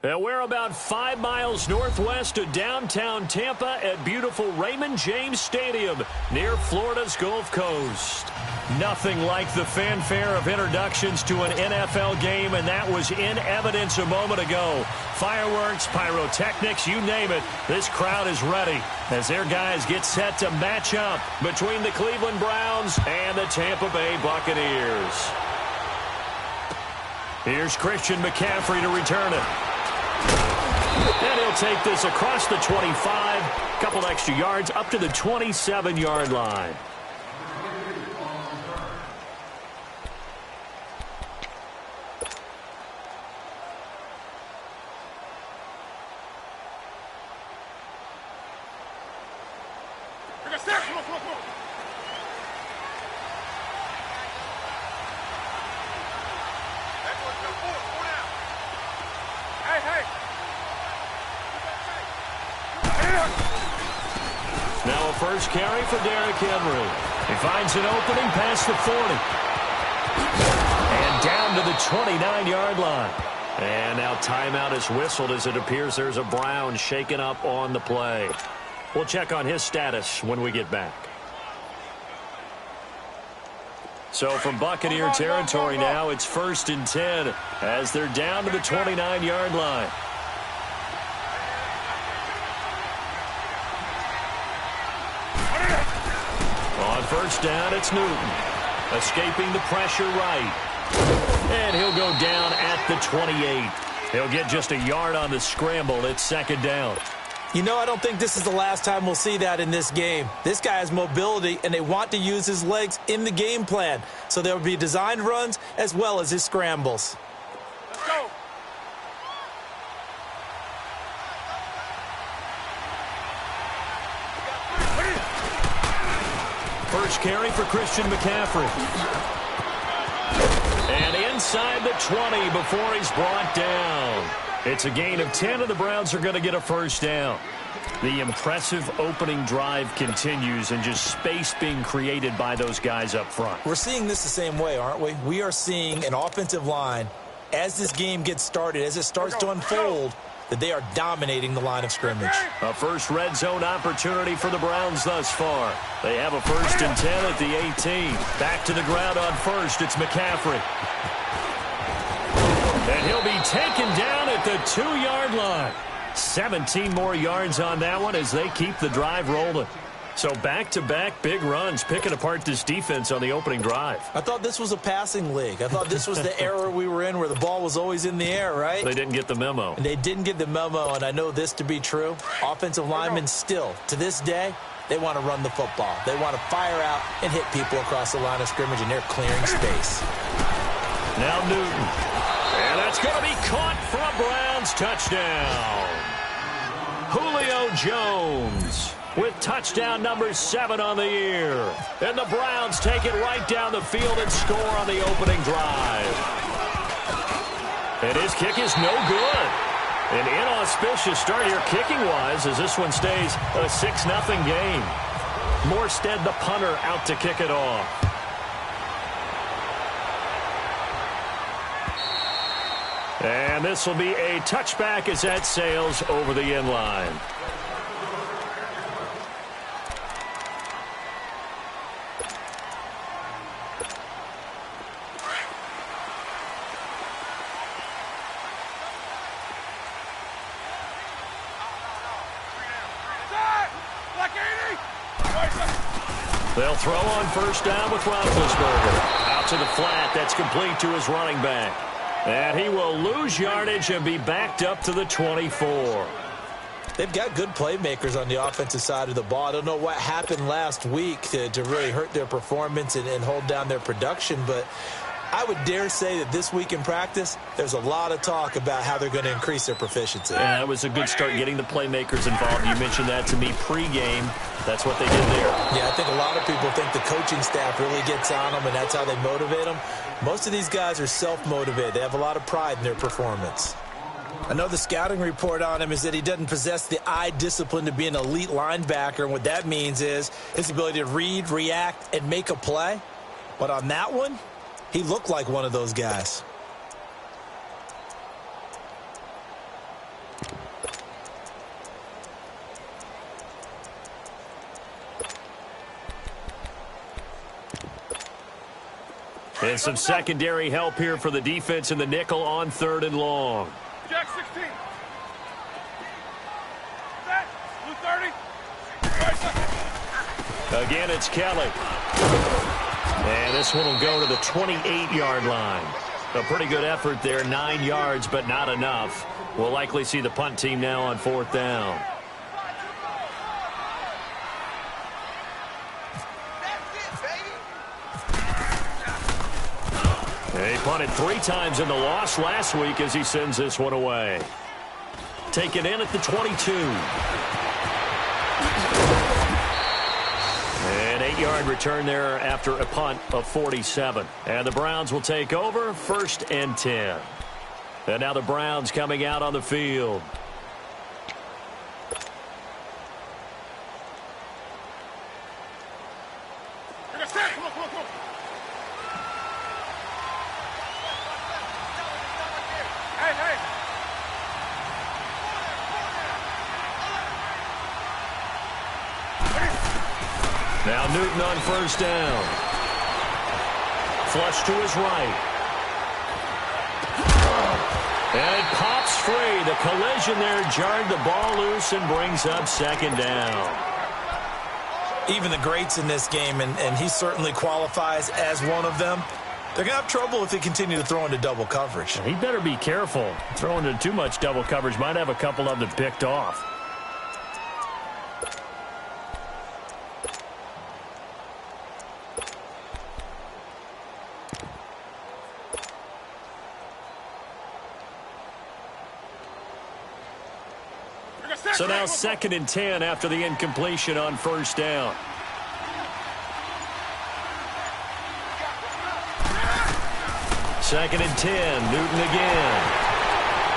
And we're about 5 miles northwest of downtown Tampa at beautiful Raymond James Stadium near Florida's Gulf Coast. Nothing like the fanfare of introductions to an NFL game, and that was in evidence a moment ago. Fireworks, pyrotechnics, you name it, this crowd is ready as their guys get set to match up between the Cleveland Browns and the Tampa Bay Buccaneers. Here's Christian McCaffrey to return it. And he'll take this across the 25, a couple extra yards up to the 27-yard line. Now a first carry for Derrick Henry. He finds an opening past the 40. And down to the 29-yard line. And now timeout is whistled as it appears there's a Brown shaken up on the play. We'll check on his status when we get back. So from Buccaneer territory now, it's 1st and 10 as they're down to the 29-yard line. On first down, it's Newton. Escaping the pressure right. And he'll go down at the 28. He'll get just a yard on the scramble. It's 2nd down. You know, I don't think this is the last time we'll see that in this game. This guy has mobility, and they want to use his legs in the game plan. So there will be designed runs as well as his scrambles. Let's go. First carry for Christian McCaffrey. And inside the 20 before he's brought down. It's a gain of 10, and the Browns are going to get a first down. The impressive opening drive continues, and just space being created by those guys up front. We're seeing this the same way, aren't we? We are seeing an offensive line, as this game gets started, as it starts to unfold, that they are dominating the line of scrimmage. A first red zone opportunity for the Browns thus far. They have a 1st and 10 at the 18. Back to the ground on first. It's McCaffrey. And he'll be taken down at the 2-yard line. 17 more yards on that one as they keep the drive rolling. So back-to-back big runs, picking apart this defense on the opening drive. I thought this was a passing league. I thought this was the era we were in where the ball was always in the air, right? They didn't get the memo. And they didn't get the memo, and I know this to be true. Offensive linemen still, to this day, they want to run the football. They want to fire out and hit people across the line of scrimmage, and they're clearing space. Now Newton. And that's going to be caught for a Browns touchdown. Julio Jones with touchdown number 7 on the year. And the Browns take it right down the field and score on the opening drive. And his kick is no good. An inauspicious start here kicking-wise as this one stays a 6-0 game. Morstead, the punter, out to kick it off. And this will be a touchback as that sails over the end line. They'll throw on first down with Roethlisberger. Out to the flat. That's complete to his running back. And he will lose yardage and be backed up to the 24. They've got good playmakers on the offensive side of the ball. I don't know what happened last week to really hurt their performance and hold down their production, but I would dare say that this week in practice, there's a lot of talk about how they're going to increase their proficiency. Yeah, that was a good start getting the playmakers involved. You mentioned that to me pregame. That's what they did there. Yeah, I think a lot of people think the coaching staff really gets on them, and that's how they motivate them. Most of these guys are self-motivated. They have a lot of pride in their performance. I know the scouting report on him is that he doesn't possess the eye discipline to be an elite linebacker, and what that means is his ability to read, react, and make a play. But on that one, he looked like one of those guys. And some secondary help here for the defense in the nickel on 3rd and long. Jack 16. Set. Blue 30. Again, it's Kelly. And this one will go to the 28-yard line. A pretty good effort there, 9 yards, but not enough. We'll likely see the punt team now on 4th down. He punted 3 times in the loss last week as he sends this one away. Taken in at the 22. An 8-yard return there after a punt of 47. And the Browns will take over 1st and 10. And now the Browns coming out on the field. Now Newton on 1st down. Flush to his right. And it pops free. The collision there jarred the ball loose and brings up 2nd down. Even the greats in this game, and he certainly qualifies as one of them, they're going to have trouble if they continue to throw into double coverage. He better be careful. Throwing into too much double coverage might have a couple of them picked off. So now 2nd and 10 after the incompletion on 1st down. Second and 10, Newton again.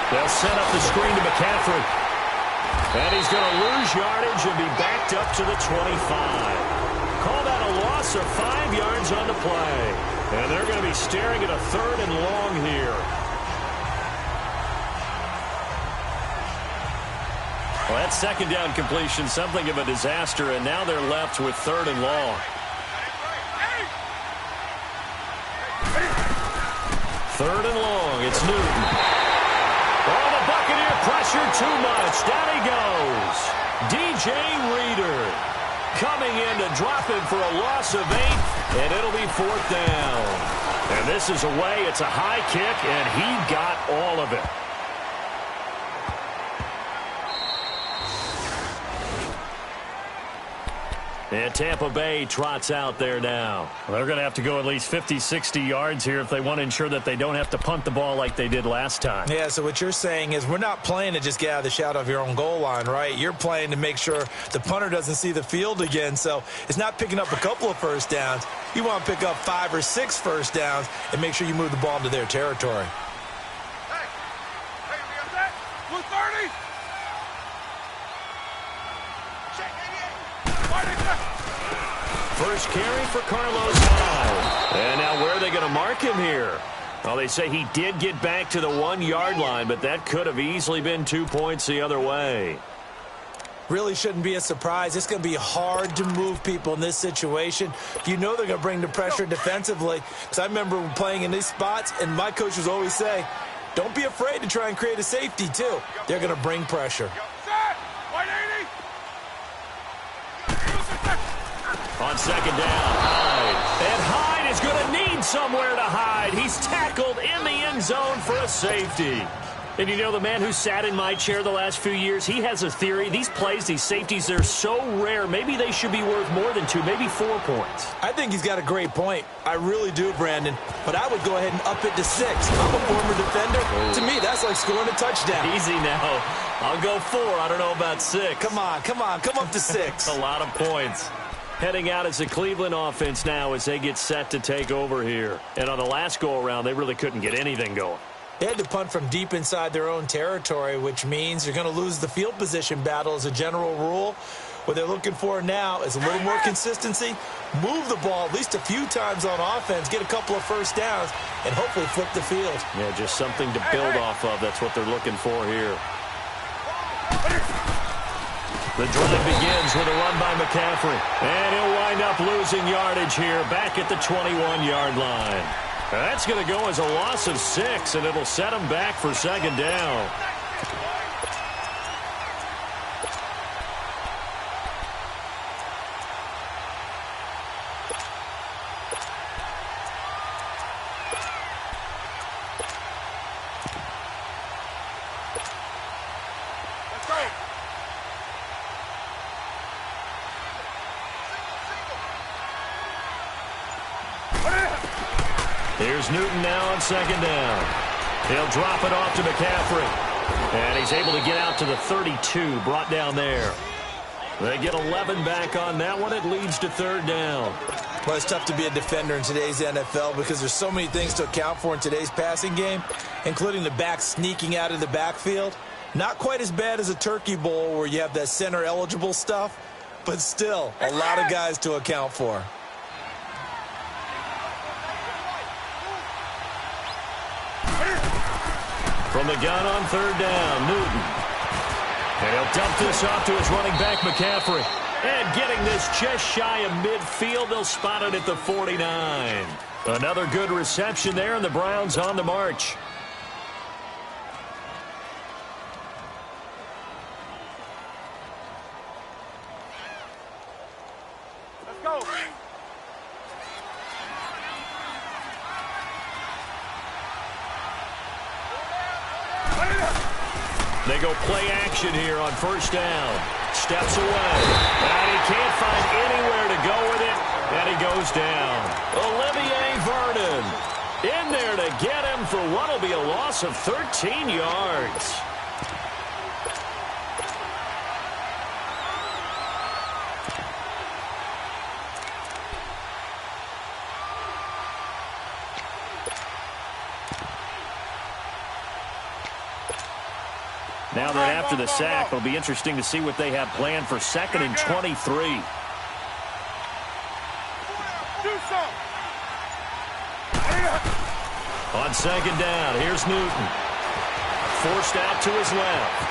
They'll set up the screen to McCaffrey. And he's going to lose yardage and be backed up to the 25. Call that a loss of 5 yards on the play. And they're going to be staring at a 3rd and long here. Well, that 2nd down completion, something of a disaster, and now they're left with 3rd and long. 3rd and long, it's Newton. Oh, the Buccaneer pressure too much. Down he goes. DJ Reader coming in to drop him for a loss of 8, and it'll be 4th down. And this is away. It's a high kick, and he got all of it. And Tampa Bay trots out there now. Well, they're going to have to go at least 50, 60 yards here if they want to ensure that they don't have to punt the ball like they did last time. Yeah, so what you're saying is we're not playing to just get out of the shadow of your own goal line, right? You're playing to make sure the punter doesn't see the field again. So it's not picking up a couple of first downs. You want to pick up 5 or 6 first downs and make sure you move the ball into their territory. Hey, we got that? Blue 30. First carry for Carlos Hyde. And now where are they going to mark him here? Well, they say he did get back to the 1-yard line, but that could have easily been 2 points the other way. Really shouldn't be a surprise. It's going to be hard to move people in this situation. You know they're going to bring the pressure defensively. Because I remember playing in these spots, and my coaches always say, don't be afraid to try and create a safety, too. They're going to bring pressure. On 2nd down, Hyde. And Hyde is going to need somewhere to hide. He's tackled in the end zone for a safety. And you know, the man who sat in my chair the last few years, he has a theory. These plays, these safeties, they're so rare. Maybe they should be worth more than 2, maybe 4 points. I think he's got a great point. I really do, Brandon. But I would go ahead and up it to 6. I'm a former defender. Oh. To me, that's like scoring a touchdown. Easy now. I'll go 4. I don't know about 6. Come on. Come up to 6. A lot of points. Heading out as the Cleveland offense now as they get set to take over here. And on the last go-around, they really couldn't get anything going. They had to punt from deep inside their own territory, which means you're going to lose the field position battle as a general rule. What they're looking for now is a little more consistency, move the ball at least a few times on offense, get a couple of first downs, and hopefully flip the field. Yeah, just something to build off of. That's what they're looking for here. The drive begins with a run by McCaffrey. And he'll wind up losing yardage here back at the 21-yard line. That's going to go as a loss of 6, and it'll set him back for second down. Here's Newton now on second down. He'll drop it off to McCaffrey. And he's able to get out to the 32, brought down there. They get 11 back on that one. It leads to third down. Well, it's tough to be a defender in today's NFL because there's so many things to account for in today's passing game, including the back sneaking out of the backfield. Not quite as bad as a turkey bowl where you have that center-eligible stuff, but still a lot of guys to account for. From the gun on third down, Newton. And he'll dump this off to his running back, McCaffrey. And getting this just shy of midfield, they'll spot it at the 49. Another good reception there, and the Browns on the march. Let's go. They go play action here on first down. Steps away. And he can't find anywhere to go with it. And he goes down. Olivier Vernon in there to get him for what will be a loss of 13 yards. Now that after the sack, it'll be interesting to see what they have planned for 2nd and 23. Do something. On second down, here's Newton. Forced out to his left.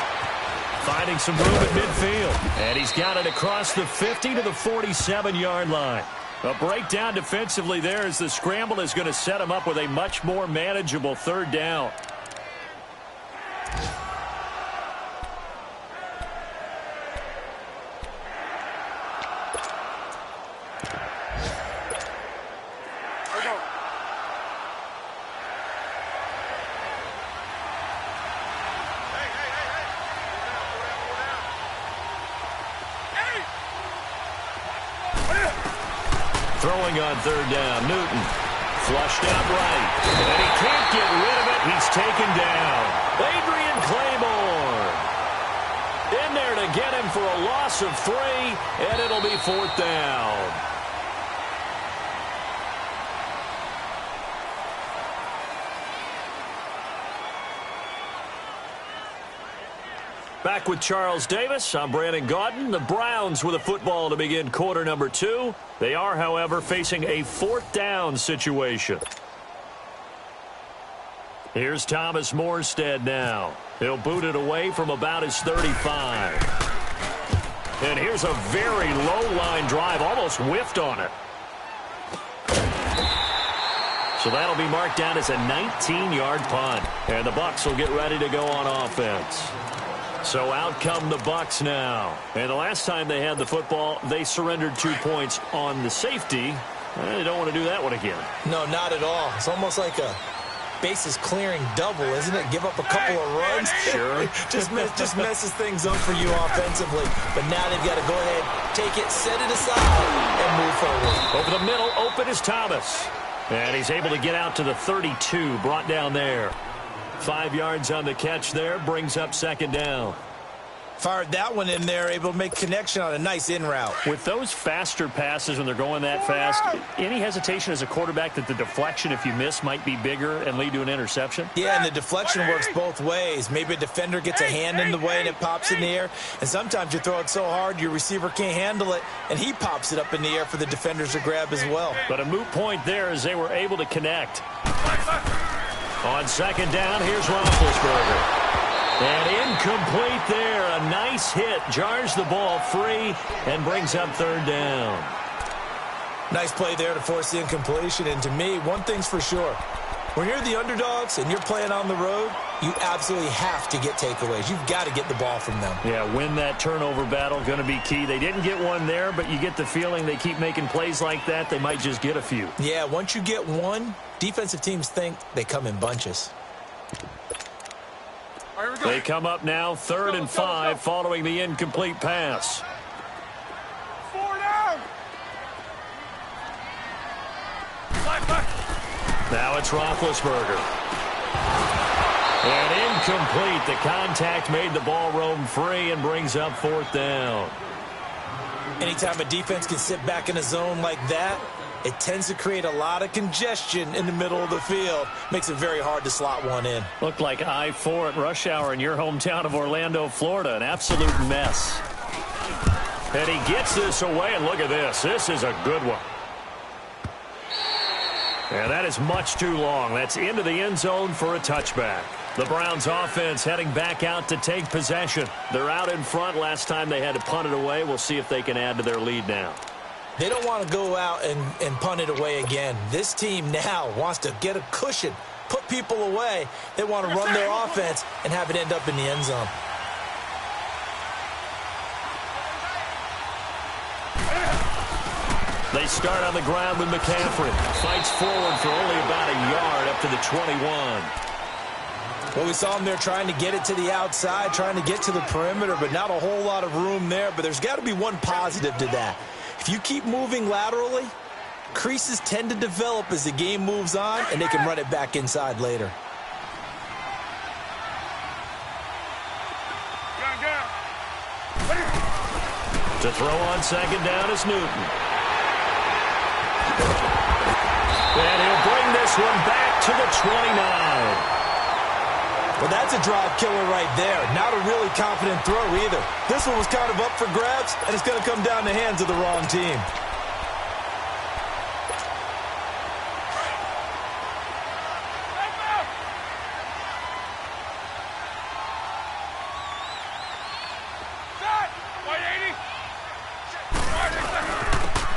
Finding some room at midfield. And he's got it across the 50 to the 47-yard line. A breakdown defensively there as the scramble is going to set him up with a much more manageable third down. Throwing on third down, Newton. Flushed out right. And he can't get rid of it. He's taken down. Adrian Claiborne. In there to get him for a loss of 3, and it'll be fourth down. Back with Charles Davis, I'm Brandon Gaudin. The Browns with a football to begin quarter number 2. They are, however, facing a fourth down situation. Here's Thomas Morstead now. He'll boot it away from about his 35. And here's a very low line drive, almost whiffed on it. So that'll be marked down as a 19-yard punt. And the Bucs will get ready to go on offense. So out come the Bucs now. And the last time they had the football, they surrendered 2 points on the safety. They don't want to do that one again. No, not at all. It's almost like a bases clearing double, isn't it? Give up a couple of runs. Sure. just messes things up for you offensively. But now they've got to go ahead, take it, set it aside, and move forward. Over the middle, open is Thomas. And he's able to get out to the 32, brought down there. 5 yards on the catch there, brings up second down. Fired that one in there, able to make connection on a nice in route. With those faster passes when they're going that fast, any hesitation as a quarterback that the deflection, if you miss, might be bigger and lead to an interception? Yeah, and the deflection works both ways. Maybe a defender gets a hand in the way and it pops in the air. And sometimes you throw it so hard your receiver can't handle it, and he pops it up in the air for the defenders to grab as well. But a moot point there as they were able to connect. On second down, here's Roethlisberger. And incomplete there. A nice hit. Jars the ball free and brings up third down. Nice play there to force the incompletion. And to me, one thing's for sure. When you're the underdogs and you're playing on the road, you absolutely have to get takeaways. You've got to get the ball from them. Yeah, win that turnover battle, going to be key. They didn't get one there, but you get the feeling they keep making plays like that, they might just get a few. Yeah, once you get one, defensive teams think they come in bunches. They come up now, 3rd and 5, following the incomplete pass. 4 down. Now it's Roethlisberger. And incomplete. The contact made the ball roam free and brings up 4th down. Anytime a defense can sit back in a zone like that, it tends to create a lot of congestion in the middle of the field. Makes it very hard to slot one in. Looked like I-4 at rush hour in your hometown of Orlando, Florida. An absolute mess. And he gets this away, and look at this. This is a good one. And that is much too long. That's into the end zone for a touchback. The Browns offense heading back out to take possession. They're out in front. Last time they had to punt it away. We'll see if they can add to their lead now. They don't want to go out and punt it away again. This team now wants to get a cushion, put people away. They want to run their offense and have it end up in the end zone. They start on the ground with McCaffrey. Fights forward for only about a yard up to the 21. Well, we saw him there trying to get it to the outside, trying to get to the perimeter, but not a whole lot of room there. But there's got to be one positive to that. If you keep moving laterally, creases tend to develop as the game moves on, and they can run it back inside later. To throw on 2nd down is Newton. And he'll bring this one back to the 29. Well, that's a drive killer right there. Not a really confident throw either. This one was kind of up for grabs, and it's going to come down the hands of the wrong team.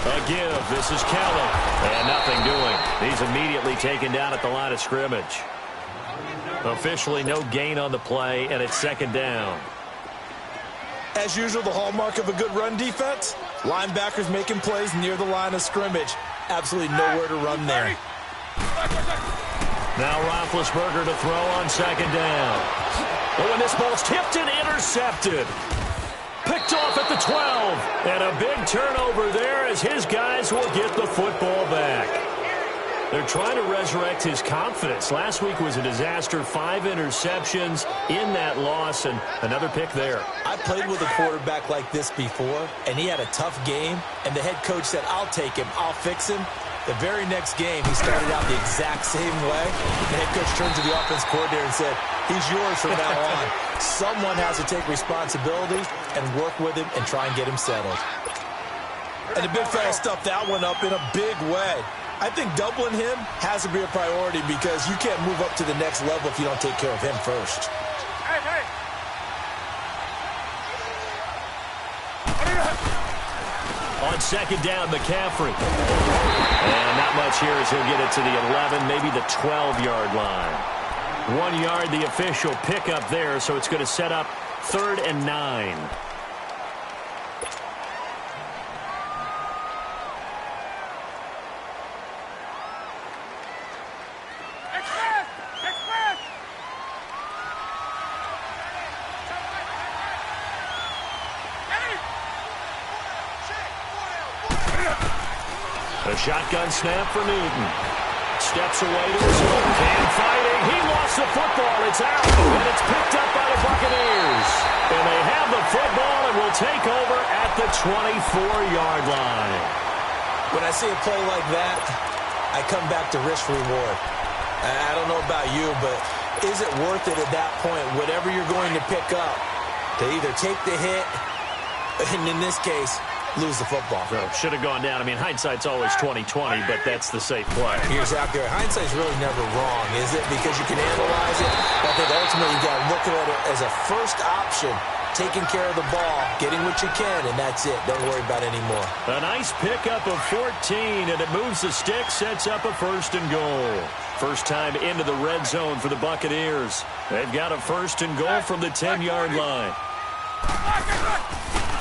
A give. This is Kelly. And nothing doing. He's immediately taken down at the line of scrimmage. Officially no gain on the play, and it's 2nd down. As usual, the hallmark of a good run defense, linebackers making plays near the line of scrimmage. Absolutely nowhere to run there. Now Roethlisberger to throw on 2nd down. Oh, and this ball's tipped and intercepted. Picked off at the 12. And a big turnover there as his guys will get the football back. They're trying to resurrect his confidence. Last week was a disaster. 5 interceptions in that loss, and another pick there. I played with a quarterback like this before, and he had a tough game, and the head coach said, I'll take him, I'll fix him. The very next game, he started out the exact same way. The head coach turned to the offense coordinator and said, he's yours from now on. Someone has to take responsibility and work with him and try and get him settled. And the big fella stuffed that one up in a big way. I think doubling him has to be a priority because you can't move up to the next level if you don't take care of him first. Hey. On 2nd down, McCaffrey. And not much here as he'll get it to the 11, maybe the 12-yard line. 1 yard, the official pickup there, so it's going to set up 3rd and 9. A shotgun snap for Newton. Steps away to his hook. And fighting. He lost the football. It's out. And it's picked up by the Buccaneers. And they have the football and will take over at the 24-yard line. When I see a play like that, I come back to risk reward. I don't know about you, but is it worth it at that point, whatever you're going to pick up, to either take the hit, and in this case, lose the football? So should have gone down. I mean, hindsight's always 20/20, but that's the safe play. You're exactly right. Hindsight's really never wrong, is it? Because you can analyze it. I think ultimately you got to look at it as a first option taking care of the ball, getting what you can, and that's it. Don't worry about it anymore. A nice pickup of 14, and it moves the stick, sets up a first and goal. First time into the red zone for the Buccaneers. They've got a first and goal from the 10-yard line.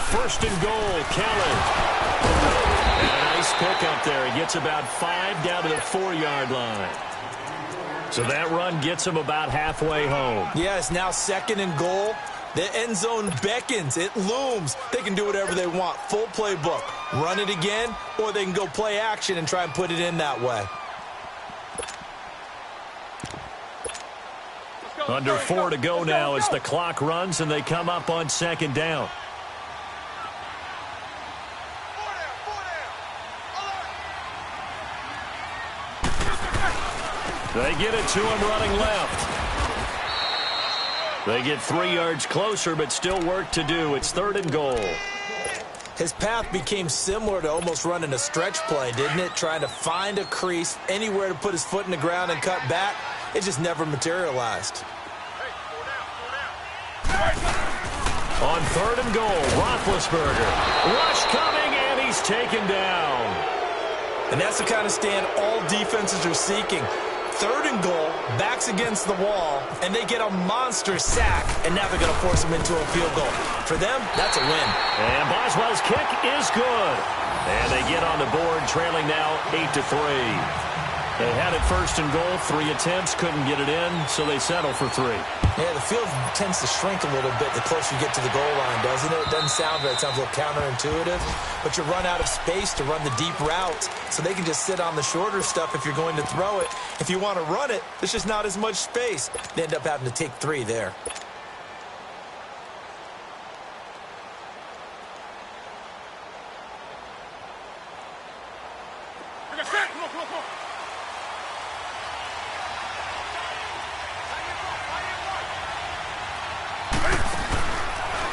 First and goal, Kellen. And a nice pickup there. He gets about 5 down to the 4-yard line. So that run gets him about halfway home. Yeah, it's now second and goal. The end zone beckons. It looms. They can do whatever they want. Full playbook. Run it again, or they can go play action and try and put it in that way. Under 4 to go now as the clock runs and they come up on second down. They get it to him running left. They get 3 yards closer, but still work to do. It's third and goal. His path became similar to almost running a stretch play, didn't it? Trying to find a crease, anywhere to put his foot in the ground and cut back. It just never materialized. On third and goal, Roethlisberger. Rush coming, and he's taken down. And that's the kind of stand all defenses are seeking. Third and goal, backs against the wall, and they get a monster sack, and now they're going to force him into a field goal. For them, that's a win. And Boswell's kick is good. And they get on the board, trailing now 8-3. They had it first and goal, 3 attempts, couldn't get it in, so they settle for 3. Yeah, the field tends to shrink a little bit the closer you get to the goal line, doesn't it? It doesn't sound right. It sounds a little counterintuitive. But you run out of space to run the deep routes, so they can just sit on the shorter stuff if you're going to throw it. If you want to run it, there's just not as much space. They end up having to take 3 there.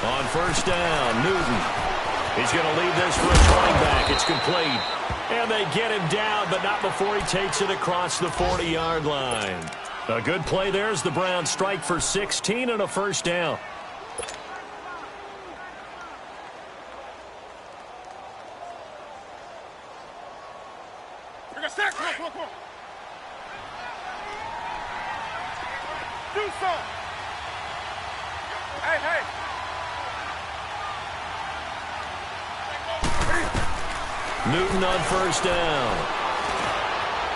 On first down, Newton. He's going to leave this for his running back. It's complete. And they get him down, but not before he takes it across the 40-yard line. A good play there as the Browns strike for 16 and a first down. Do something. Hey. Newton on first down.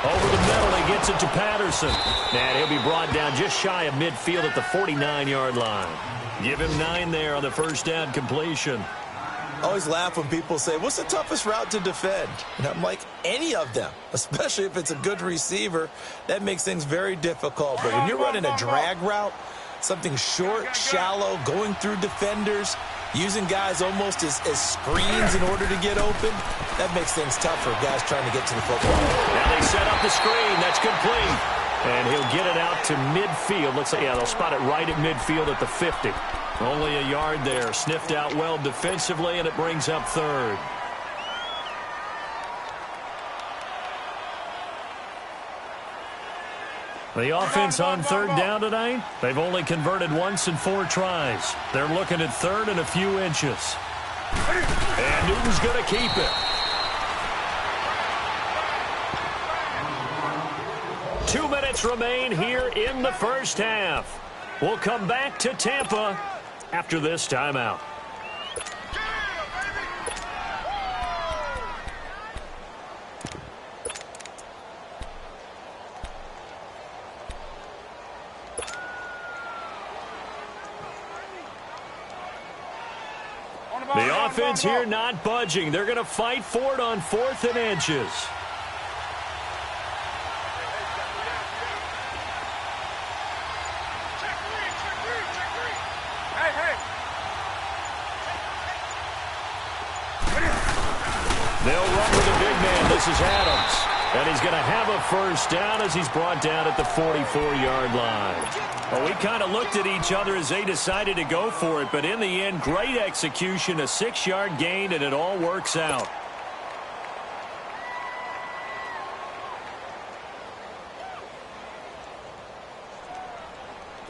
Over the middle, he gets it to Patterson. And he'll be brought down just shy of midfield at the 49-yard line. Give him 9 there on the first down completion. I always laugh when people say, what's the toughest route to defend? And I'm like, any of them, especially if it's a good receiver. That makes things very difficult. But when you're running a drag route, something short, shallow, going through defenders, using guys almost as screens in order to get open, that makes things tough for guys trying to get to the football. Now they set up the screen. That's complete. And he'll get it out to midfield. Let's say, yeah, they'll spot it right at midfield at the 50. Only a yard there. Sniffed out well defensively, and it brings up third. The offense on third down tonight, they've only converted once in 4 tries. They're looking at third and a few inches. And Newton's going to keep it. 2 minutes remain here in the first half. We'll come back to Tampa after this timeout. The offense here not budging. They're going to fight for it on 4th and inches. They'll run with the big man. This is Adams. And he's going to have a first down as he's brought down at the 44-yard line. Well, we kind of looked at each other as they decided to go for it, but in the end, great execution, a 6-yard gain, and it all works out.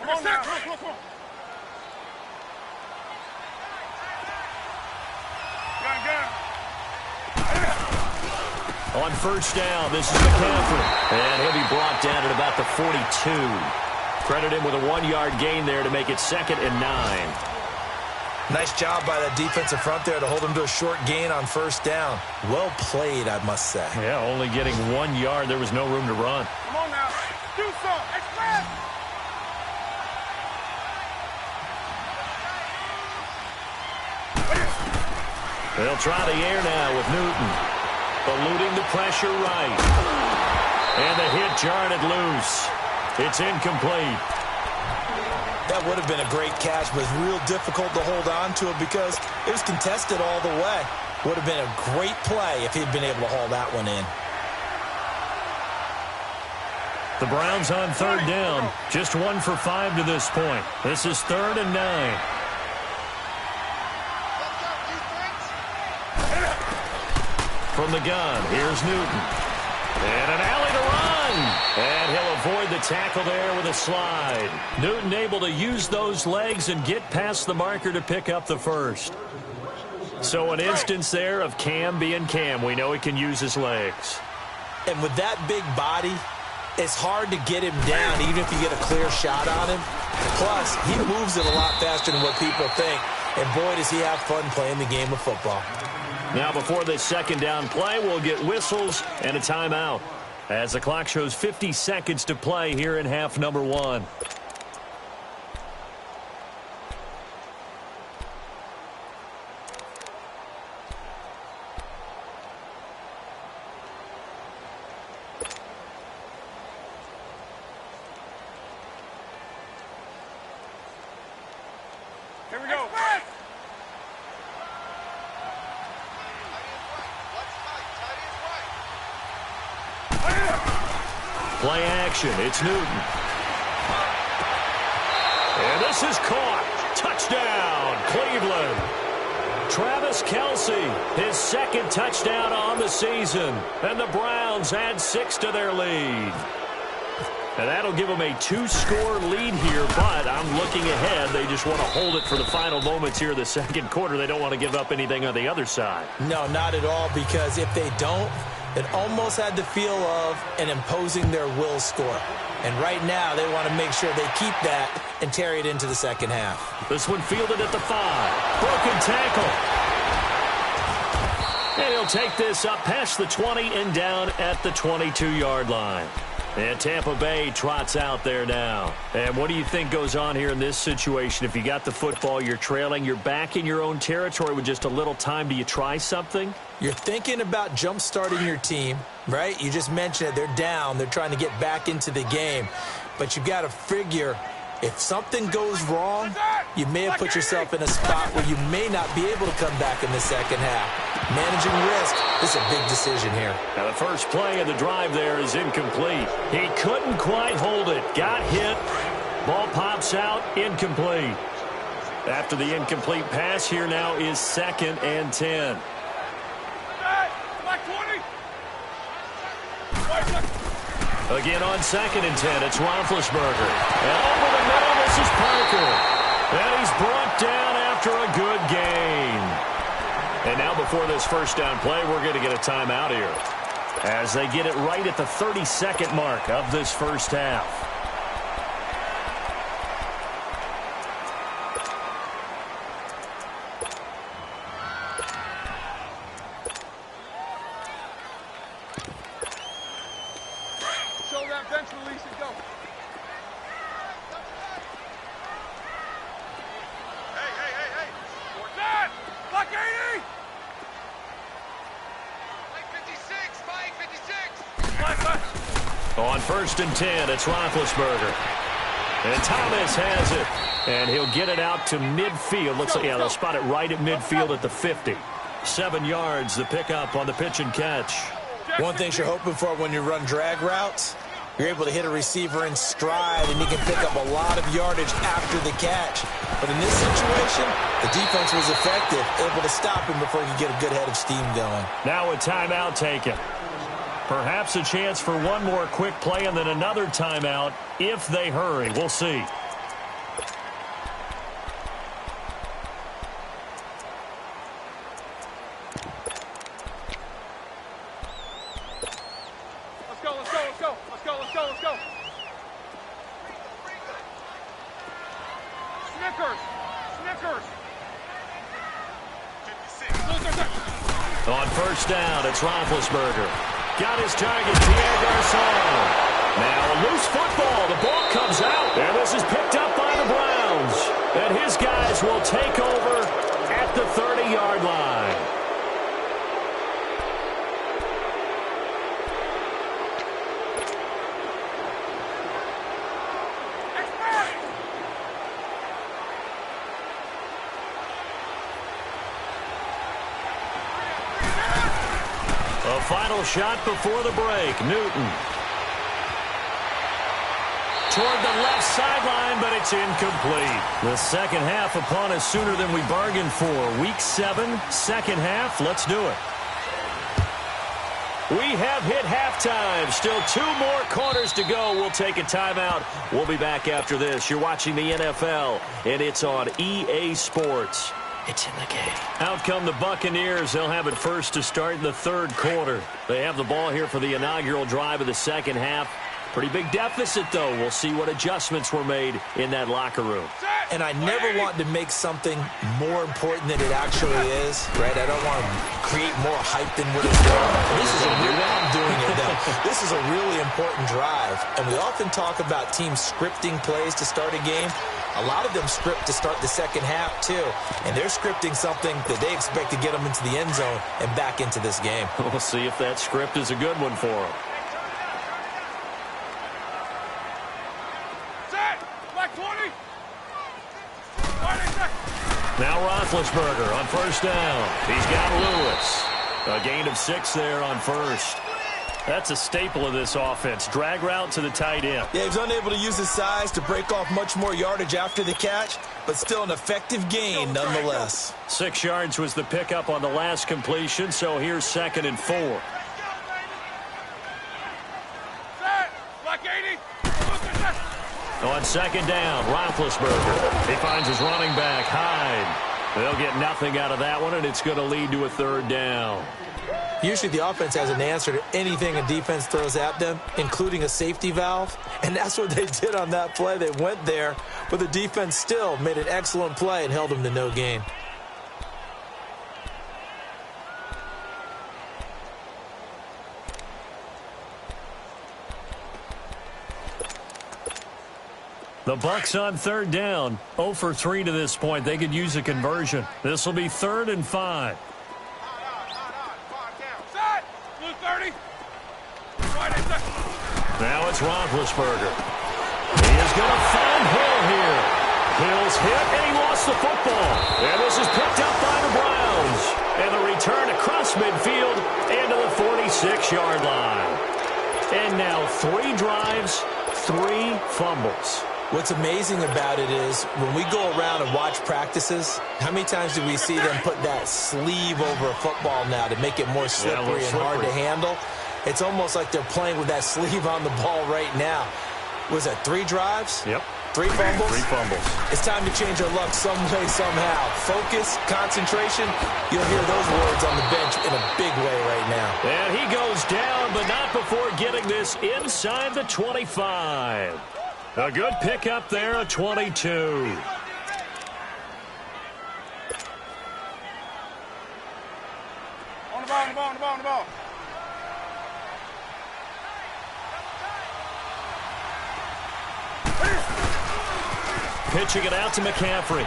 Come on now. On first down, this is McCaffrey. And he'll be brought down at about the 42. Credit him with a 1-yard gain there to make it 2nd and 9. Nice job by that defensive front there to hold him to a short gain on first down. Well played, I must say. Yeah, only getting 1 yard. There was no room to run. Come on now. Do something. Express. They'll try the air now with Newton. Eluding the pressure right. And the hit jarred it loose. It's incomplete. That would have been a great catch, but it's real difficult to hold on to it because it was contested all the way. Would have been a great play if he'd been able to haul that one in. The Browns on 3rd down. Just 1 for 5 to this point. This is 3rd and 9. From the gun, here's Newton. And an alley to run. And he'll avoid the tackle there with a slide. Newton able to use those legs and get past the marker to pick up the first. So an instance there of Cam being Cam. We know he can use his legs. And with that big body, it's hard to get him down even if you get a clear shot on him. Plus, he moves it a lot faster than what people think. And boy, does he have fun playing the game of football. Now before this 2nd down play, we'll get whistles and a timeout as the clock shows 50 seconds to play here in half number 1. Here we go. Play action. It's Newton. And this is caught. Touchdown, Cleveland. Travis Kelce, his 2nd touchdown on the season. And the Browns add 6 to their lead. And that'll give them a 2-score lead here, but I'm looking ahead. They just want to hold it for the final moments here of the 2nd quarter. They don't want to give up anything on the other side. No, not at all, because if they don't, it almost had the feel of an imposing their will score. And right now, they want to make sure they keep that and carry it into the 2nd half. This one fielded at the 5. Broken tackle. And he'll take this up past the 20 and down at the 22-yard line. And Tampa Bay trots out there now. And what do you think goes on here in this situation? If you got the football, you're trailing, you're back in your own territory with just a little time. Do you try something? You're thinking about jump-starting your team, right? You just mentioned it. They're down. They're trying to get back into the game. But you've got to figure if something goes wrong, you may have put yourself in a spot where you may not be able to come back in the 2nd half. Managing risk, this is a big decision here. Now the first play of the drive there is incomplete. He couldn't quite hold it. Got hit. Ball pops out. Incomplete. After the incomplete pass, here now is 2nd and 10. Again on 2nd and 10, it's Roethlisberger. And over the middle, this is Parker. And he's brought down after a good gain. And now before this 1st down play, we're going to get a timeout here as they get it right at the 32nd mark of this 1st half. Show that bench release and go. Hey. We're done. Block 80. Flank 56. On 1st and 10, it's Roethlisberger. And Thomas has it. And he'll get it out to midfield. Looks like, yeah, they'll spot it right at midfield at the 50. 7 yards, the pickup on the pitch and catch. One thing you're hoping for when you run drag routes, you're able to hit a receiver in stride, and he can pick up a lot of yardage after the catch. But in this situation, the defense was effective, able to stop him before he could get a good head of steam going. Now a timeout taken. Perhaps a chance for one more quick play and then another timeout if they hurry. We'll see. Let's go. Snickers. 56. On first down, it's Roethlisberger. Got his target, Pierre Garçon. Now a loose football. The ball comes out. And this is picked up by the Browns. And his guys will take over at the 30-yard line. A final shot before the break. Newton. Toward the left sideline, but it's incomplete. The second half upon us sooner than we bargained for. Week 7, second half. Let's do it. We have hit halftime. Still 2 more quarters to go. We'll take a timeout. We'll be back after this. You're watching the NFL, and it's on EA Sports. It's in the game. Out come the Buccaneers. They'll have it first to start in the third quarter. They have the ball here for the inaugural drive of the second half. Pretty big deficit, though. We'll see what adjustments were made in that locker room. And I never want to make something more important than it actually is, right? I don't want to create more hype than what it's worth. I'm doing it, though. This is a really important drive. And we often talk about teams scripting plays to start a game. A lot of them script to start the second half, too. And they're scripting something that they expect to get them into the end zone and back into this game. We'll see if that script is a good one for them. Now Roethlisberger on first down. He's got Lewis. A gain of 6 there on first. That's a staple of this offense. Drag route to the tight end. Yeah, he was unable to use his size to break off much more yardage after the catch, but still an effective gain nonetheless. 6 yards was the pickup on the last completion, so here's 2nd and 4. On 2nd down, Roethlisberger. He finds his running back, Hyde. They'll get nothing out of that one, and it's going to lead to a 3rd down. Usually the offense has an answer to anything a defense throws at them, including a safety valve. And that's what they did on that play. They went there, but the defense still made an excellent play and held them to no gain. The Bucs on 3rd down. 0 for 3 to this point. They could use a conversion. This will be 3rd and 5. Now it's Roethlisberger. He is going to find Hill here. Hill's hit, and he lost the football. And this is picked up by the Browns. And the return across midfield into the 46-yard line. And now 3 drives, 3 fumbles. What's amazing about it is when we go around and watch practices, how many times do we see them put that sleeve over a football now to make it more slippery and hard to handle? It's almost like they're playing with that sleeve on the ball right now. Was that 3 drives? Yep. 3 fumbles? 3 fumbles. It's time to change our luck some way, somehow. Focus, concentration, you'll hear those words on the bench in a big way right now. And he goes down, but not before getting this inside the 25. A good pickup there, a 22. On the ball. Pitching it out to McCaffrey.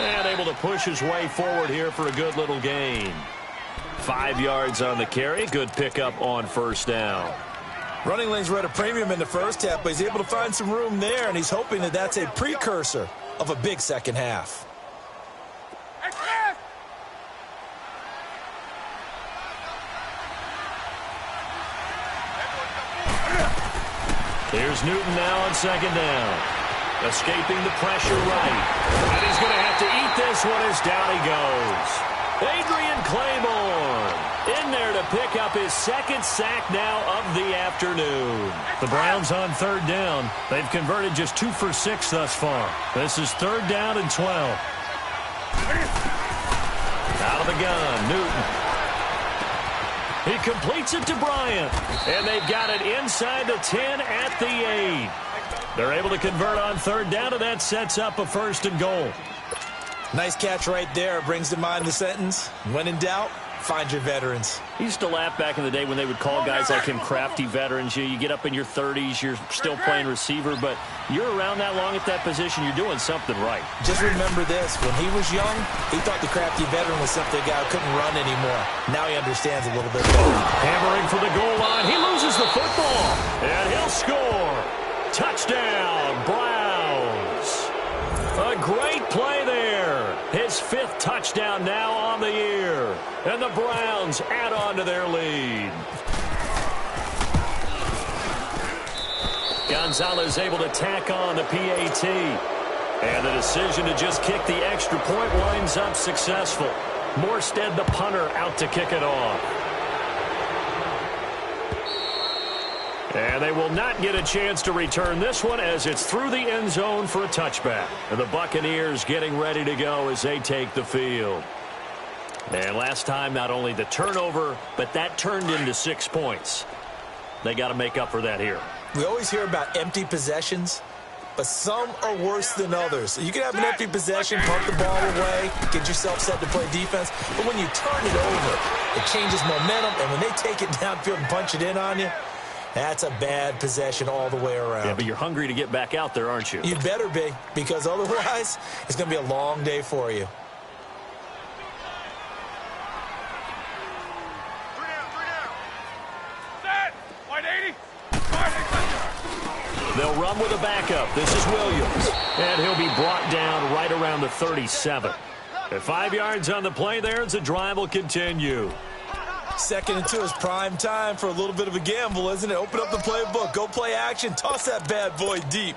And able to push his way forward here for a good little gain. 5 yards on the carry. Good pickup on first down. Running lanes were at a premium in the first half, but he's able to find some room there, and he's hoping that that's a precursor of a big second half. Here's Newton now on 2nd down. Escaping the pressure right. And he's going to have to eat this one as down he goes. Adrian Claiborne in there to pick up his 2nd sack now of the afternoon. The Browns on 3rd down. They've converted just 2 for 6 thus far. This is 3rd down and 12. Out of the gun, Newton. He completes it to Bryant. And they've got it inside the 10 at the 8. They're able to convert on third down, and that sets up a 1st and goal. Nice catch right there. Brings to mind the sentence, when in doubt, find your veterans. He used to laugh back in the day when they would call guys like him crafty veterans. You get up in your 30s, you're still playing receiver, but you're around that long at that position, you're doing something right. Just remember this. When he was young, he thought the crafty veteran was simply a guy who couldn't run anymore. Now he understands a little bit better. Hammering for the goal line. He loses the football, and he'll score. Touchdown, Browns. A great play there. His 5th touchdown now on the year. And the Browns add on to their lead. Gonzalez able to tack on the PAT. And the decision to just kick the extra point winds up successful. Morstead, the punter, out to kick it off. And they will not get a chance to return this one as it's through the end zone for a touchback. And the Buccaneers getting ready to go as they take the field. And last time, not only the turnover, but that turned into 6 points. They got to make up for that here. We always hear about empty possessions, but some are worse than others. You can have an empty possession, pump the ball away, get yourself set to play defense, but when you turn it over, it changes momentum, and when they take it downfield and punch it in on you, that's a bad possession all the way around. Yeah, but you're hungry to get back out there, aren't you? You better be, because otherwise, it's going to be a long day for you. 3 down. Set. Wide 80. They'll run with a backup. This is Williams. And he'll be brought down right around the 37. At 5 yards on the play there, as the drive will continue. 2nd and 2 is prime time for a little bit of a gamble, isn't it? Open up the playbook, go play action, toss that bad boy deep.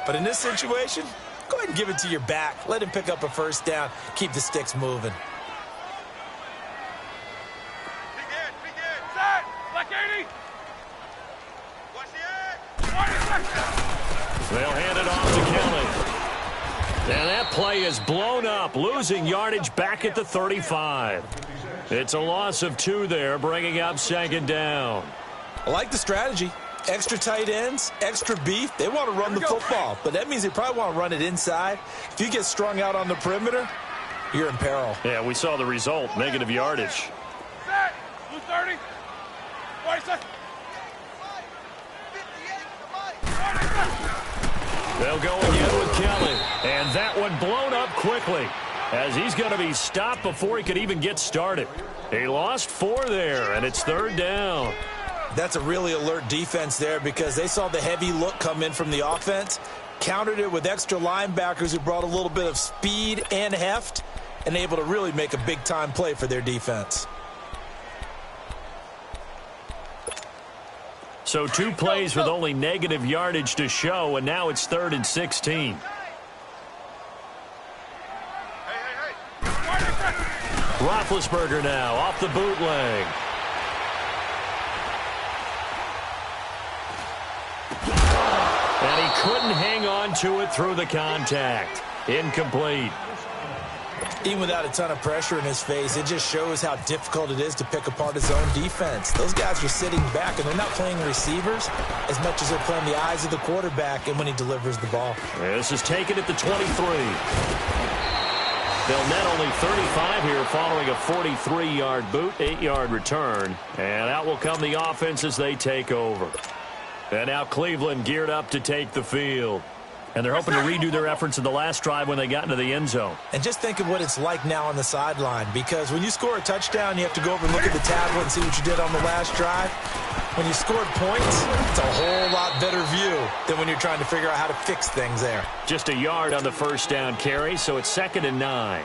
But in this situation, go ahead and give it to your back. Let him pick up a 1st down, keep the sticks moving. Begin. Set. Black 80. Watch the edge. They'll hand it off to Kelly. And that play is blown up, losing yardage back at the 35. It's a loss of 2 there, bringing up 2nd down. I like the strategy. Extra tight ends, extra beef. They want to run the football, but that means they probably want to run it inside. If you get strung out on the perimeter, you're in peril. Yeah, we saw the result, negative yardage. Set. Blue 30. White set. They'll go again with Kelly. And that one blown up quickly, as he's going to be stopped before he could even get started. He lost 4 there, and it's 3rd down. That's a really alert defense there because they saw the heavy look come in from the offense, countered it with extra linebackers who brought a little bit of speed and heft, and able to really make a big-time play for their defense. So 2 plays with only negative yardage to show, and now it's 3rd and 16. Roethlisberger now off the bootleg. And he couldn't hang on to it through the contact. Incomplete. Even without a ton of pressure in his face, it just shows how difficult it is to pick apart his own defense. Those guys are sitting back, and they're not playing receivers as much as they're playing the eyes of the quarterback and when he delivers the ball. This is taken at the 23. They'll net only 35 here following a 43-yard boot, 8-yard return. And out will come the offense as they take over. And now Cleveland geared up to take the field. And they're hoping to redo their efforts in the last drive when they got into the end zone. And just think of what it's like now on the sideline, because when you score a touchdown, you have to go over and look at the tablet and see what you did on the last drive. When you scored points, it's a whole lot better view than when you're trying to figure out how to fix things there. Just a yard on the first down carry, so it's 2nd and 9.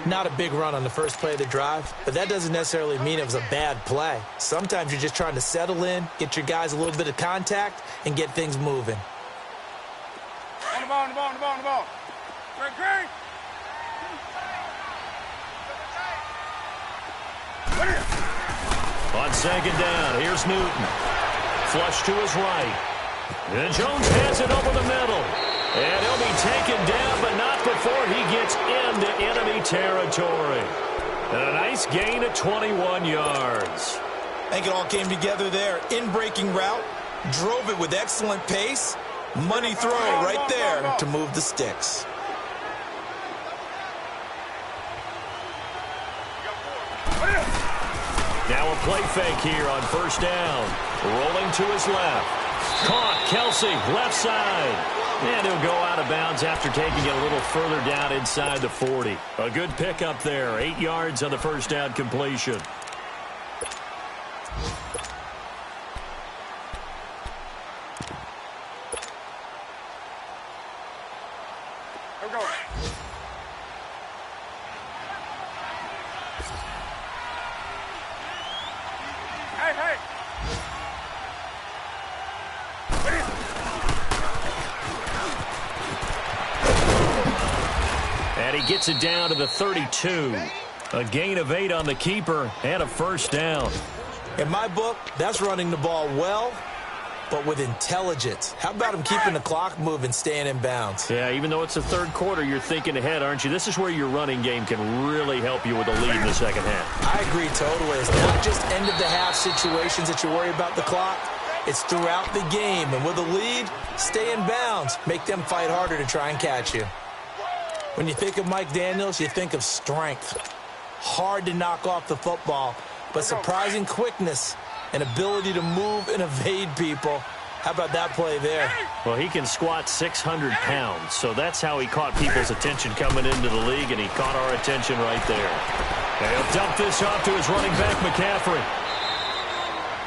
Not a big run on the first play of the drive, but that doesn't necessarily mean it was a bad play. Sometimes you're just trying to settle in, get your guys a little bit of contact, and get things moving. On the ball. Great. On 2nd down, here's Newton. Flush to his right. And Jones has it over the middle. And he'll be taken down, but not before he gets into enemy territory. And a nice gain of 21 yards. I think it all came together there. In-breaking route, drove it with excellent pace. Money throw right there to move the sticks. Now a play fake here on first down. Rolling to his left. Caught, Kelsey, left side. And he'll go out of bounds after taking it a little further down inside the 40. A good pickup there. 8 yards on the first down completion. Here we go. Hey, hey. And he gets it down to the 32. A gain of 8 on the keeper and a first down. In my book, that's running the ball well, but with intelligence. How about him keeping the clock moving, staying in bounds? Yeah, even though it's the third quarter, you're thinking ahead, aren't you? This is where your running game can really help you with a lead in the second half. I agree totally. It's not just end-of-the-half situations that you worry about the clock. It's throughout the game. And with a lead, stay in bounds. Make them fight harder to try and catch you. When you think of Mike Daniels, you think of strength. Hard to knock off the football, but surprising quickness and ability to move and evade people. How about that play there? Well, he can squat 600 pounds, so that's how he caught people's attention coming into the league, and he caught our attention right there. And he'll dump this off to his running back, McCaffrey.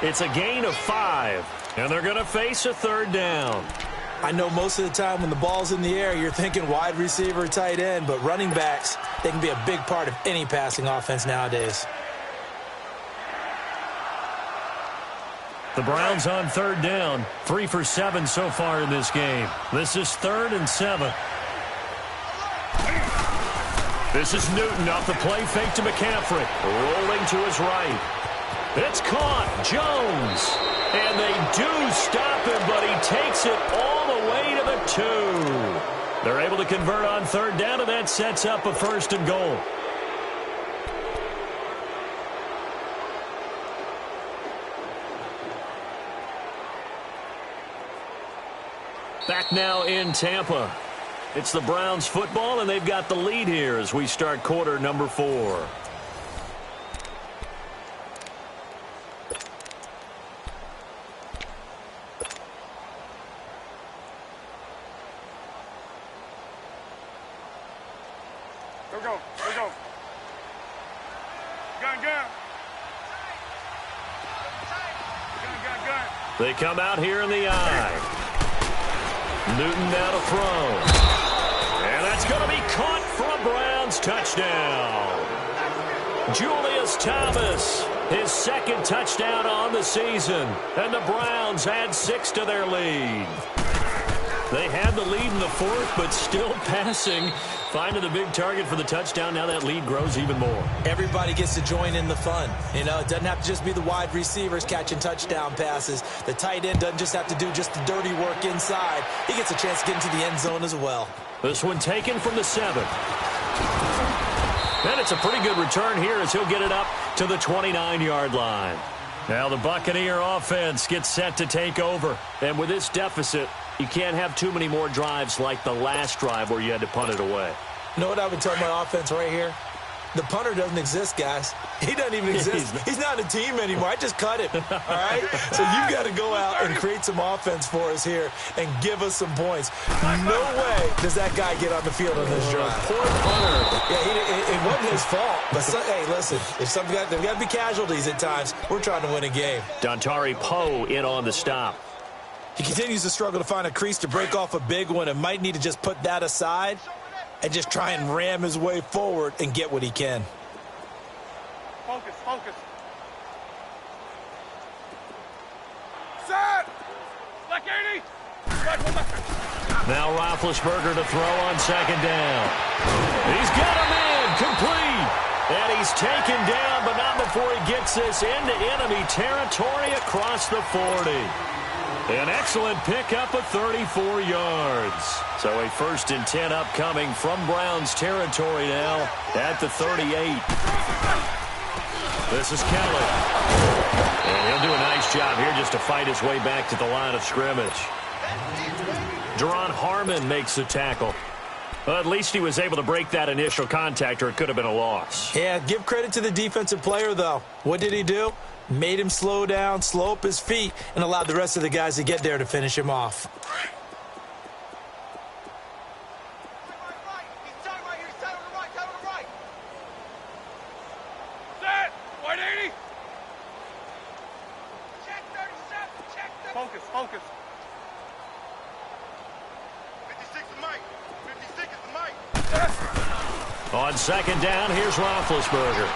It's a gain of 5, and they're going to face a third down. I know most of the time when the ball's in the air, you're thinking wide receiver, tight end, but running backs, they can be a big part of any passing offense nowadays. The Browns on third down, 3 for 7 so far in this game. This is 3rd and 7. This is Newton off the play fake to McCaffrey. Rolling to his right. It's caught. Jones. And they do stop him, but he takes it all the way to the 2. They're able to convert on third down, and that sets up a 1st and goal. Back now in Tampa. It's the Browns football, and they've got the lead here as we start quarter number 4. Here we go. Here we go. Gun, gun. Gun, gun, gun. They come out here in the eye. Newton now to throw. And that's going to be caught for a Browns touchdown. Julius Thomas, his 2nd touchdown on the season. And the Browns add 6 to their lead. They had the lead in the 4th, but still passing. Finding the big target for the touchdown. Now that lead grows even more. Everybody gets to join in the fun. You know, it doesn't have to just be the wide receivers catching touchdown passes. The tight end doesn't just have to do just the dirty work inside. He gets a chance to get into the end zone as well. This one taken from the 7. And it's a pretty good return here as he'll get it up to the 29-yard line. Now the Buccaneer offense gets set to take over. And with this deficit, you can't have too many more drives like the last drive where you had to punt it away. You know what I would tell my offense right here? The punter doesn't exist, guys. He doesn't even exist. He's not a team anymore. I just cut him, all right? So you've got to go out and create some offense for us here and give us some points. No way does that guy get on the field on this drive. Poor punter. Yeah, it wasn't his fault. But, hey, listen, if there's got to be casualties at times. We're trying to win a game. Dontari Poe in on the stop. He continues to struggle to find a crease to break off a big one and might need to just put that aside and just try and ram his way forward and get what he can. Focus, focus. Set! Like 80! Now Roethlisberger to throw on 2nd down. He's got him in, complete. And he's taken down, but not before he gets this into enemy territory across the 40. An excellent pickup of 34 yards. So a 1st and 10 upcoming from Browns territory now at the 38. This is Kelly. And he'll do a nice job here just to fight his way back to the line of scrimmage. Deron Harmon makes the tackle. Well, at least he was able to break that initial contact, or it could have been a loss. Yeah, give credit to the defensive player, though. What did he do? Made him slow down, slow up his feet, and allowed the rest of the guys to get there to finish him off. Focus, focus. 56 is Mike. 56 is Mike. On 2nd down, here's Roethlisberger.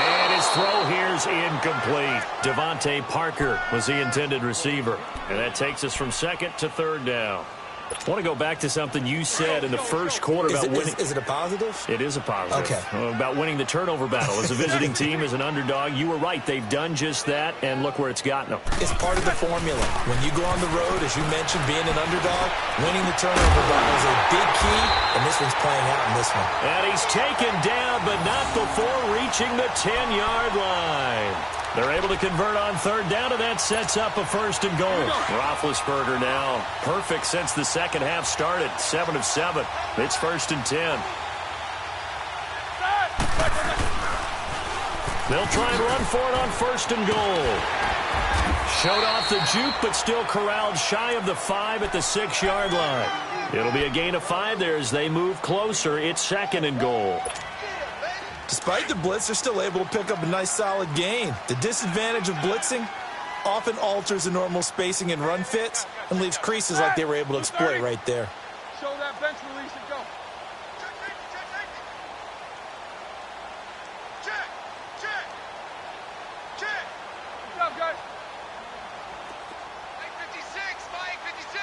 And his throw here's incomplete. Devontae Parker was the intended receiver. And that takes us from 2nd to 3rd down. I want to go back to something you said in the first quarter about winning. Is it a positive? It is a positive. Okay. About winning the turnover battle. As a visiting team, as an underdog, you were right. They've done just that, and look where it's gotten them. It's part of the formula. When you go on the road, as you mentioned, being an underdog, winning the turnover battle is a big key, and this one's playing out in this one. And he's taken down, but not before reaching the 10-yard line. They're able to convert on 3rd down, and that sets up a 1st and goal. Roethlisberger now perfect since the second half started. 7 of 7. It's 1st and 10. They'll try and run for it on 1st and goal. Showed off the juke, but still corralled shy of the 5 at the 6-yard line. It'll be a gain of 5 there as they move closer. It's 2nd and goal. Despite the blitz, they're still able to pick up a nice, solid gain. The disadvantage of blitzing often alters the normal spacing and run fits and leaves creases like they were able to exploit right there. Show that bench release and go. Check, check, check. Good job, guys. Mike 56, Mike 56.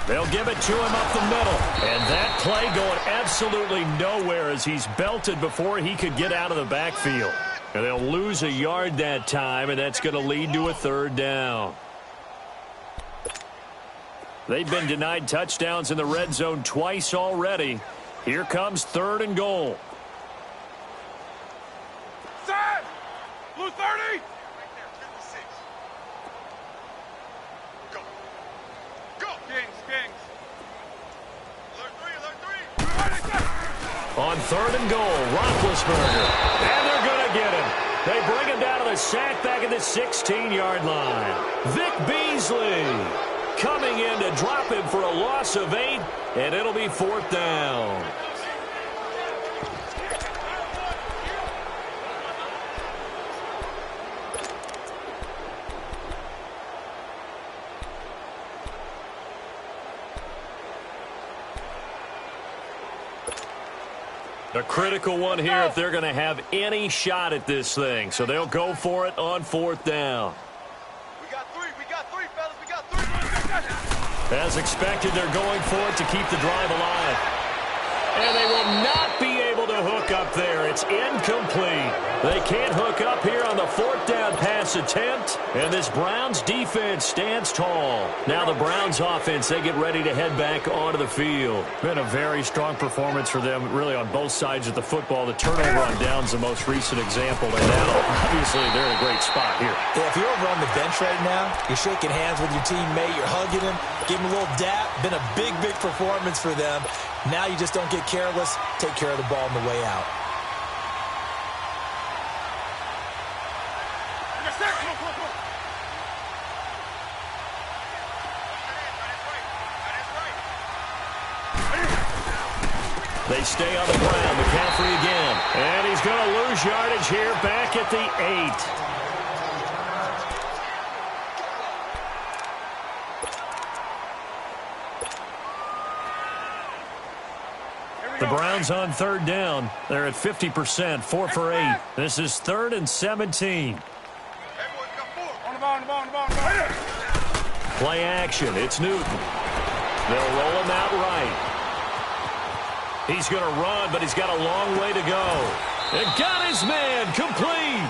They'll give it to him up the middle. And that play going absolutely nowhere as he's belted before he could get out of the backfield. And they'll lose a yard that time, and that's going to lead to a 3rd down. They've been denied touchdowns in the red zone twice already. Here comes 3rd and goal. Set! Blue 30! Right there, 56. Go. Go! Kings, Kings. Alert 3, alert 3. On 3rd and goal, Roethlisberger. And they're going to get him. They bring him down to the sack back at the 16-yard line. Vic Beasley coming in to drop him for a loss of 8, and it'll be 4th down. A critical one here if they're going to have any shot at this thing. So they'll go for it on 4th down. We got 3, fellas, we got 3. As expected, they're going for it to keep the drive alive. And they will not be able to hook up there. It's incomplete. They can't hook up here on the 4th down pass attempt. And this Browns defense stands tall. Now the Browns offense, they get ready to head back onto the field. Been a very strong performance for them, really on both sides of the football. The turnover on down's the most recent example. And now, obviously, they're in a great spot here. Yeah, if you're over on the bench right now, you're shaking hands with your teammate, you're hugging him, give him a little dap. Been a big, big performance for them. Now you just don't get careless. Take care of the ball on the way out. They stay on the ground. McCaffrey again. And he's going to lose yardage here back at the 8. The Browns on 3rd down. They're at 50%, 4 for 8. This is 3rd and 17. On the ball, on the ball, on the ball, on the ball. Play action. It's Newton. They'll roll him out right. He's going to run, but he's got a long way to go. And got his man complete.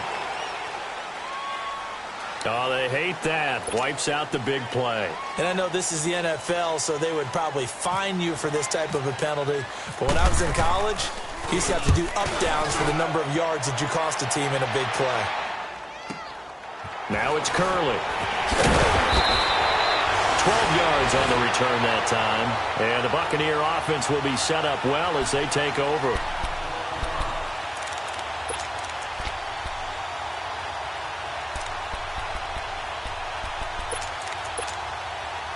Oh, they hate that. Wipes out the big play. And I know this is the NFL, so they would probably fine you for this type of a penalty. But when I was in college, you used to have to do up-downs for the number of yards that you cost a team in a big play. Now it's Curley. 12 yards on the return that time. And the Buccaneer offense will be set up well as they take over.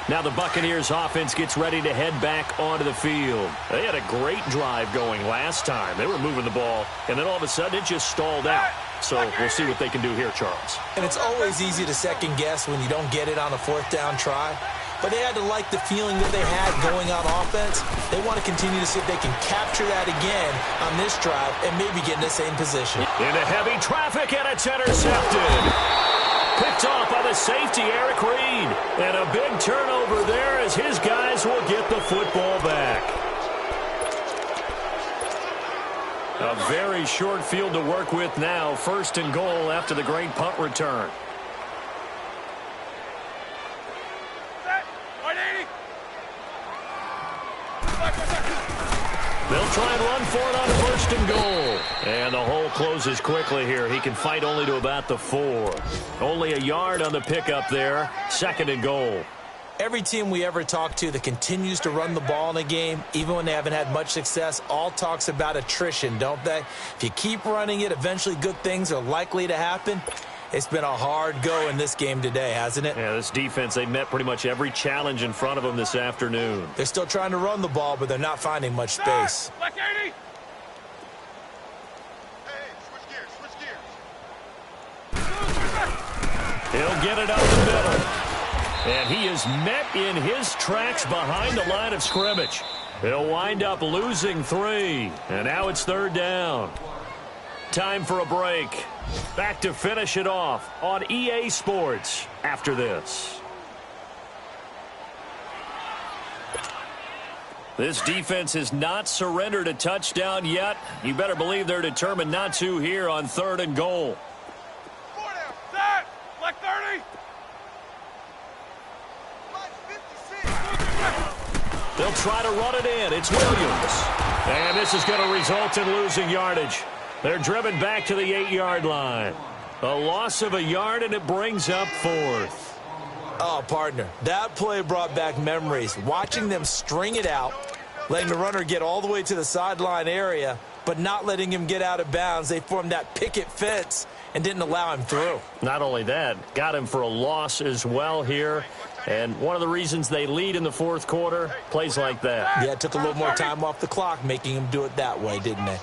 Now the Buccaneers offense gets ready to head back onto the field. They had a great drive going last time. They were moving the ball, and then all of a sudden it just stalled out. So we'll see what they can do here, Charles. And it's always easy to second guess when you don't get it on a fourth down try. But they had to like the feeling that they had going on offense. They want to continue to see if they can capture that again on this drive and maybe get in the same position. Into heavy traffic, and it's intercepted. Picked off by the safety, Eric Reed. And a big turnover there as his guys will get the football back. A very short field to work with now. 1st and goal after the great punt return. They'll try and run for it on 1st and goal. And the hole closes quickly here. He can fight only to about the 4. Only a yard on the pickup there. 2nd and goal. Every team we ever talk to that continues to run the ball in a game, even when they haven't had much success, all talks about attrition, don't they? If you keep running it, eventually good things are likely to happen. It's been a hard go in this game today, hasn't it? Yeah, this defense, they met pretty much every challenge in front of them this afternoon. They're still trying to run the ball, but they're not finding much space. Black 80. Hey, switch gears. He'll get it up the middle. And he is met in his tracks behind the line of scrimmage. He'll wind up losing 3. And now it's 3rd down. Time for a break. Back to finish it off on EA Sports after this. This defense has not surrendered a touchdown yet. You better believe they're determined not to here on 3rd and goal. 4 down. Set. Black 30. They'll try to run it in. It's Williams. And this is going to result in losing yardage. They're driven back to the 8-yard line. A loss of a yard, and it brings up 4th. Oh, partner, that play brought back memories. Watching them string it out, letting the runner get all the way to the sideline area, but not letting him get out of bounds. They formed that picket fence and didn't allow him through. Not only that, got him for a loss as well here. And one of the reasons they lead in the 4th quarter, plays like that. Yeah, it took a little more time off the clock, making him do it that way, didn't they?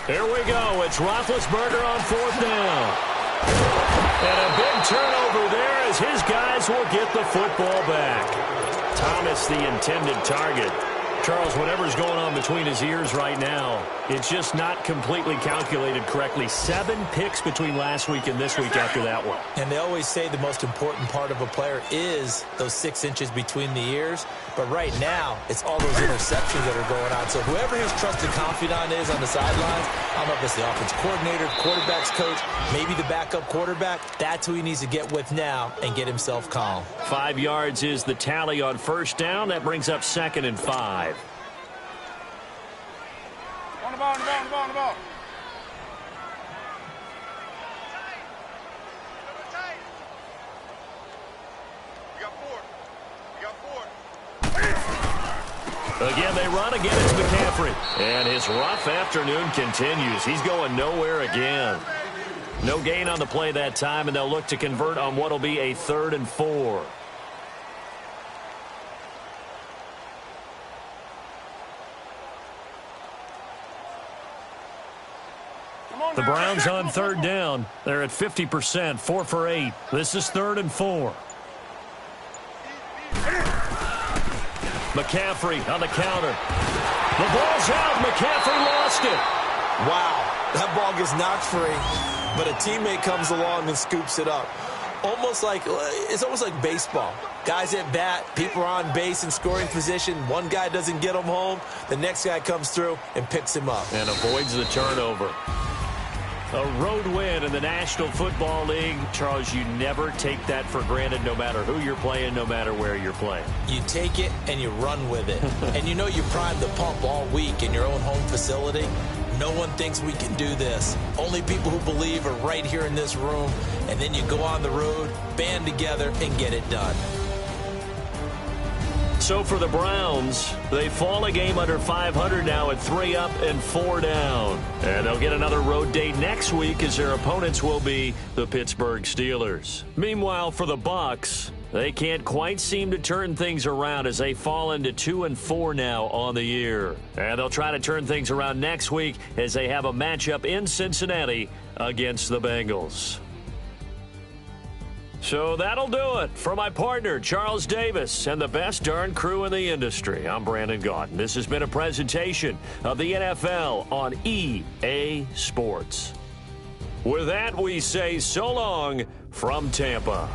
Here we go. It's Roethlisberger on 4th down. And a big turnover there as his guys will get the football back. Thomas, the intended target. Charles, whatever's going on between his ears right now, it's just not completely calculated correctly. 7 picks between last week and this week after that one. And they always say the most important part of a player is those 6 inches between the ears. But right now, it's all those interceptions that are going on. So whoever his trusted confidant is on the sidelines, I don't know if it's the offense coordinator, quarterback's coach, maybe the backup quarterback, that's who he needs to get with now and get himself calm. 5 yards is the tally on 1st down. That brings up 2nd and 5. On the ball, on the ball, on the ball, on the ball. We got 4. We got 4. Again, they run. Again, it's McCaffrey. And his rough afternoon continues. He's going nowhere again. No gain on the play that time, and they'll look to convert on what will be a 3rd and 4. The Browns on 3rd down. They're at 50%, 4 for 8. This is 3rd and 4. McCaffrey on the counter. The ball's out. McCaffrey lost it. Wow, that ball gets knocked free, but a teammate comes along and scoops it up. It's almost like baseball. Guys at bat, people are on base in scoring position. One guy doesn't get him home. The next guy comes through and picks him up. And avoids the turnover. A road win in the National Football League. Charles, you never take that for granted no matter who you're playing, no matter where you're playing. You take it and you run with it. And you know you primed the pump all week in your own home facility. No one thinks we can do this. Only people who believe are right here in this room. And then you go on the road, band together, and get it done. So for the Browns, they fall a game under 500 now at 3 up and 4 down. And they'll get another road date next week as their opponents will be the Pittsburgh Steelers. Meanwhile, for the Bucs, they can't quite seem to turn things around as they fall into 2 and 4 now on the year. And they'll try to turn things around next week as they have a matchup in Cincinnati against the Bengals. So that'll do it for my partner, Charles Davis, and the best darn crew in the industry. I'm Brandon Gaudin. This has been a presentation of the NFL on EA Sports. With that, we say so long from Tampa.